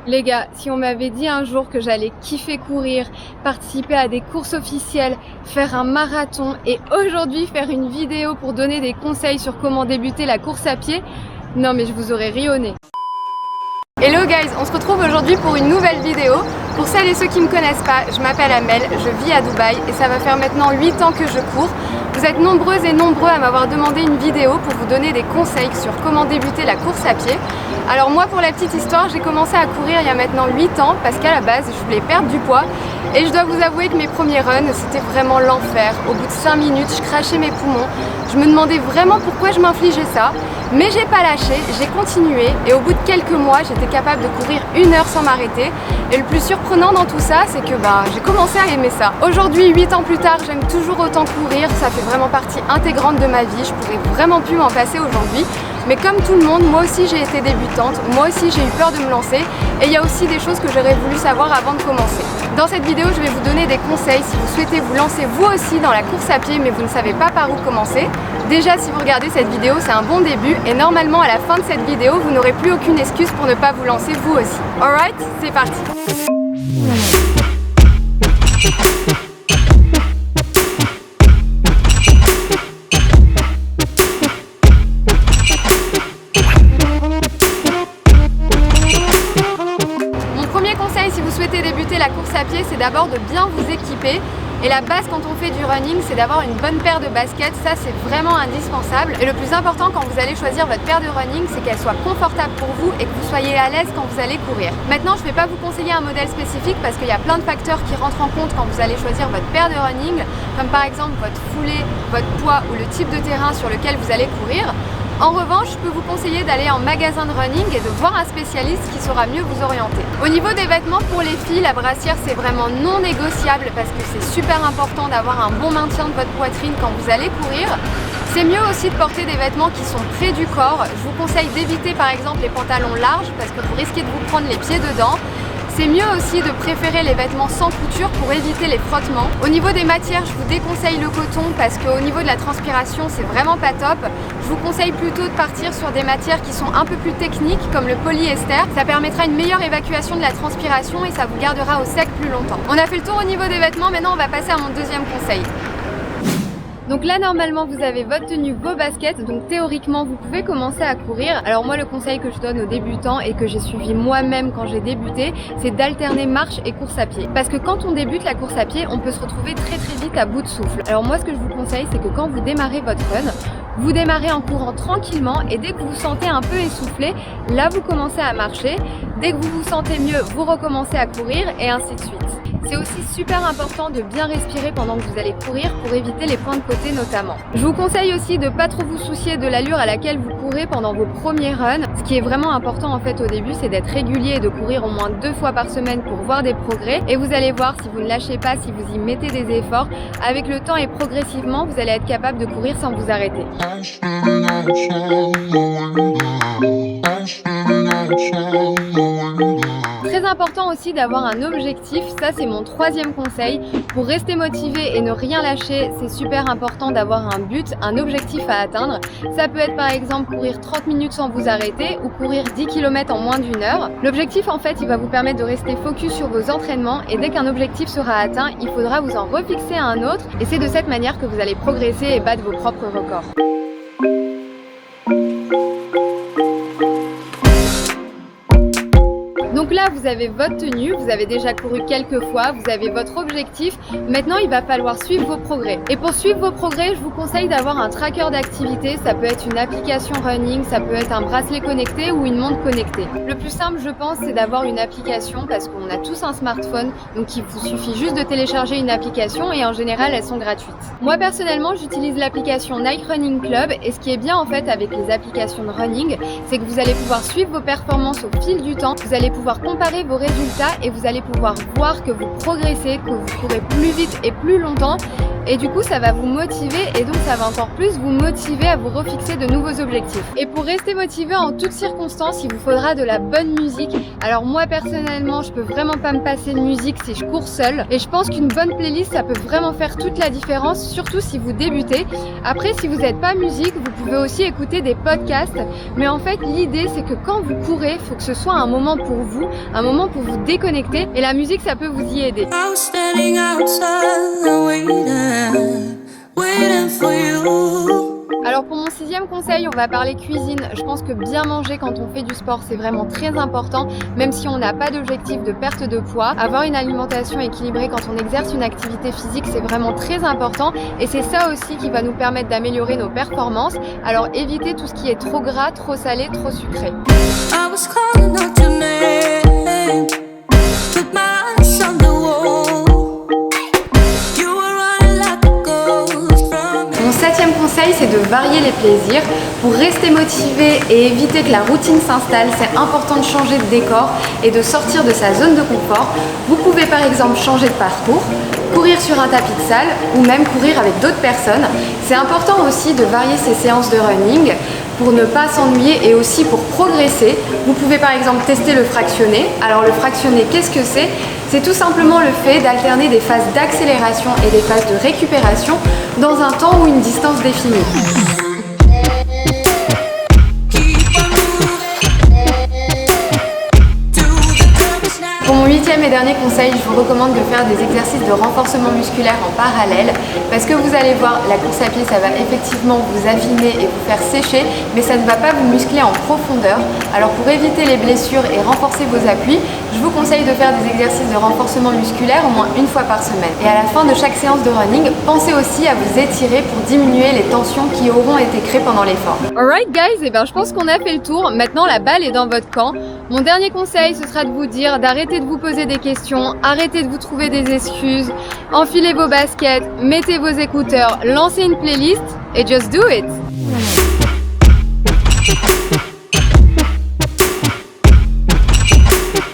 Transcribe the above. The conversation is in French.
Les gars, si on m'avait dit un jour que j'allais kiffer courir, participer à des courses officielles, faire un marathon et aujourd'hui faire une vidéo pour donner des conseils sur comment débuter la course à pied, non mais je vous aurais ri au nez. Hello guys, on se retrouve aujourd'hui pour une nouvelle vidéo. Pour celles et ceux qui ne me connaissent pas, je m'appelle Amel, je vis à Dubaï et ça va faire maintenant 8 ans que je cours. Vous êtes nombreuses et nombreux à m'avoir demandé une vidéo pour vous donner des conseils sur comment débuter la course à pied. Alors moi, pour la petite histoire, j'ai commencé à courir il y a maintenant 8 ans parce qu'à la base, je voulais perdre du poids. Et je dois vous avouer que mes premiers runs, c'était vraiment l'enfer. Au bout de 5 minutes, je crachais mes poumons. Je me demandais vraiment pourquoi je m'infligeais ça. Mais j'ai pas lâché, j'ai continué et au bout de quelques mois, j'étais capable de courir 1 heure sans m'arrêter. Et le plus surprenant dans tout ça, c'est que j'ai commencé à aimer ça. Aujourd'hui, 8 ans plus tard, j'aime toujours autant courir. Ça fait vraiment partie intégrante de ma vie. Je pourrais vraiment plus m'en passer aujourd'hui. Mais comme tout le monde, moi aussi j'ai été débutante, moi aussi j'ai eu peur de me lancer et il y a aussi des choses que j'aurais voulu savoir avant de commencer. Dans cette vidéo, je vais vous donner des conseils si vous souhaitez vous lancer vous aussi dans la course à pied mais vous ne savez pas par où commencer. Déjà, si vous regardez cette vidéo, c'est un bon début et normalement à la fin de cette vidéo, vous n'aurez plus aucune excuse pour ne pas vous lancer vous aussi. Alright, c'est parti. La course à pied, c'est d'abord de bien vous équiper et la base quand on fait du running, c'est d'avoir une bonne paire de baskets. Ça, c'est vraiment indispensable et le plus important quand vous allez choisir votre paire de running, c'est qu'elle soit confortable pour vous et que vous soyez à l'aise quand vous allez courir. Maintenant, je ne vais pas vous conseiller un modèle spécifique parce qu'il y a plein de facteurs qui rentrent en compte quand vous allez choisir votre paire de running, comme par exemple votre foulée, votre poids ou le type de terrain sur lequel vous allez courir. En revanche, je peux vous conseiller d'aller en magasin de running et de voir un spécialiste qui saura mieux vous orienter. Au niveau des vêtements pour les filles, la brassière c'est vraiment non négociable parce que c'est super important d'avoir un bon maintien de votre poitrine quand vous allez courir. C'est mieux aussi de porter des vêtements qui sont près du corps. Je vous conseille d'éviter par exemple les pantalons larges parce que vous risquez de vous prendre les pieds dedans. C'est mieux aussi de préférer les vêtements sans couture pour éviter les frottements. Au niveau des matières, je vous déconseille le coton parce qu'au niveau de la transpiration, c'est vraiment pas top. Je vous conseille plutôt de partir sur des matières qui sont un peu plus techniques comme le polyester. Ça permettra une meilleure évacuation de la transpiration et ça vous gardera au sec plus longtemps. On a fait le tour au niveau des vêtements, maintenant on va passer à mon deuxième conseil. Donc là normalement vous avez votre tenue, vos baskets, donc théoriquement vous pouvez commencer à courir. Alors moi le conseil que je donne aux débutants et que j'ai suivi moi-même quand j'ai débuté, c'est d'alterner marche et course à pied. Parce que quand on débute la course à pied, on peut se retrouver très vite à bout de souffle. Alors moi ce que je vous conseille c'est que quand vous démarrez votre run, vous démarrez en courant tranquillement et dès que vous vous sentez un peu essoufflé, là vous commencez à marcher. Dès que vous vous sentez mieux, vous recommencez à courir et ainsi de suite. C'est aussi super important de bien respirer pendant que vous allez courir pour éviter les points de côté notamment. Je vous conseille aussi de pas trop vous soucier de l'allure à laquelle vous courez pendant vos premiers runs. Ce qui est vraiment important en fait au début, c'est d'être régulier et de courir au moins 2 fois par semaine pour voir des progrès. Et vous allez voir, si vous ne lâchez pas, si vous y mettez des efforts, avec le temps et progressivement, vous allez être capable de courir sans vous arrêter. Très important aussi d'avoir un objectif, ça c'est mon 3e conseil. Pour rester motivé et ne rien lâcher, c'est super important d'avoir un but, un objectif à atteindre. Ça peut être par exemple courir 30 minutes sans vous arrêter ou courir 10 km en moins d'1 heure. L'objectif en fait, il va vous permettre de rester focus sur vos entraînements et dès qu'un objectif sera atteint, il faudra vous en refixer un autre et c'est de cette manière que vous allez progresser et battre vos propres records. Donc là, vous avez votre tenue, vous avez déjà couru quelques fois, vous avez votre objectif. Maintenant, il va falloir suivre vos progrès. Et pour suivre vos progrès, je vous conseille d'avoir un tracker d'activité. Ça peut être une application running, ça peut être un bracelet connecté ou une montre connectée. Le plus simple, je pense, c'est d'avoir une application parce qu'on a tous un smartphone. Donc, il vous suffit juste de télécharger une application et en général, elles sont gratuites. Moi, personnellement, j'utilise l'application Nike Running Club et ce qui est bien en fait avec les applications de running, c'est que vous allez pouvoir suivre vos performances au fil du temps. Vous allez pouvoir comparer vos résultats et vous allez pouvoir voir que vous progressez, que vous courez plus vite et plus longtemps et du coup ça va vous motiver et donc ça va encore plus vous motiver à vous refixer de nouveaux objectifs. Et pour rester motivé en toutes circonstances, il vous faudra de la bonne musique. Alors moi personnellement je peux vraiment pas me passer de musique si je cours seule et je pense qu'une bonne playlist ça peut vraiment faire toute la différence, surtout si vous débutez. Après si vous n'êtes pas musique, vous pouvez aussi écouter des podcasts, mais en fait l'idée c'est que quand vous courez, il faut que ce soit un moment pour vous tout, un moment pour vous déconnecter et la musique ça peut vous y aider. Alors pour mon 6e conseil, on va parler cuisine. Je pense que bien manger quand on fait du sport, c'est vraiment très important, même si on n'a pas d'objectif de perte de poids. Avoir une alimentation équilibrée quand on exerce une activité physique, c'est vraiment très important et c'est ça aussi qui va nous permettre d'améliorer nos performances. Alors évitez tout ce qui est trop gras, trop salé, trop sucré. Mon 7e conseil, c'est de varier les plaisirs. Pour rester motivé et éviter que la routine s'installe, c'est important de changer de décor et de sortir de sa zone de confort. Vous pouvez par exemple changer de parcours, courir sur un tapis de salle ou même courir avec d'autres personnes. C'est important aussi de varier ses séances de running pour ne pas s'ennuyer et aussi pour progresser. Vous pouvez par exemple tester le fractionné. Alors le fractionné, qu'est-ce que c'est ? C'est tout simplement le fait d'alterner des phases d'accélération et des phases de récupération dans un temps ou une distance définie. Pour mon 8e et dernier conseil, je vous recommande de faire des exercices de renforcement musculaire en parallèle parce que vous allez voir, la course à pied, ça va effectivement vous affiner et vous faire sécher, mais ça ne va pas vous muscler en profondeur. Alors pour éviter les blessures et renforcer vos appuis, je vous conseille de faire des exercices de renforcement musculaire au moins une fois par semaine. Et à la fin de chaque séance de running, pensez aussi à vous étirer pour diminuer les tensions qui auront été créées pendant l'effort. Alright guys, je pense qu'on a fait le tour. Maintenant la balle est dans votre camp. Mon dernier conseil, ce sera de vous dire d'arrêter de vous poser des questions, arrêtez de vous trouver des excuses, enfilez vos baskets, mettez vos écouteurs, lancez une playlist et just do it!